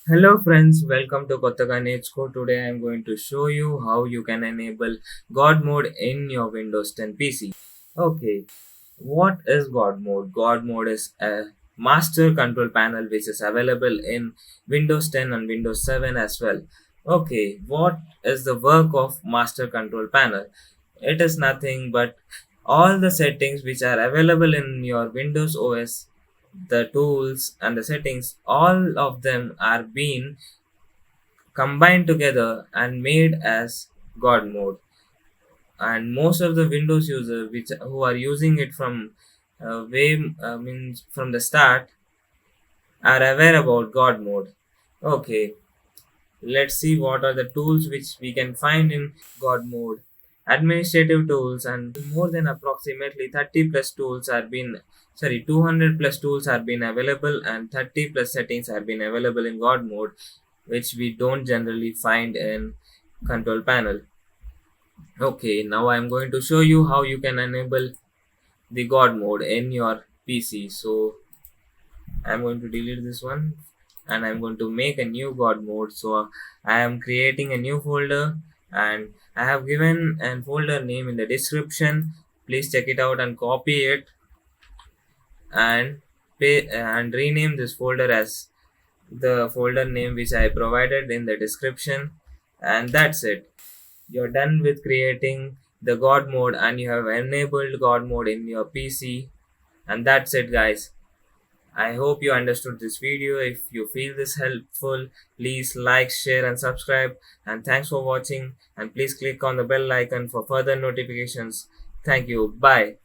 Hello friends, welcome to Kottaga Netsko. Today I am going to show you how you can enable God mode in your Windows 10 PC. Okay, what is God mode? God mode is a master control panel which is available in Windows 10 and Windows 7 as well. Okay, what is the work of master control panel? It is nothing but all the settings which are available in your Windows OS, the tools and the settings, all of them are being combined together and made as God mode. And most of the Windows users which who are using it from way means from the start are aware about God mode. Okay, let's see what are the tools which we can find in God mode. Administrative tools, and more than approximately 30 plus tools are been 200 plus tools are been available, and 30 plus settings are been available in God mode, which we don't generally find in control panel. Okay, now I'm going to show you how you can enable the God mode in your PC. So I'm going to delete this one and I'm going to make a new God mode. So I am creating a new folder and I have given a folder name in the description. Please check it out and copy it and and rename this folder as the folder name which I provided in the description. And that's it. You're done with creating the God mode and you have enabled God mode in your PC. And that's it, guys. I hope you understood this video. If you feel this helpful, please like, share and subscribe. And thanks for watching. And please click on the bell icon for further notifications. Thank you. Bye.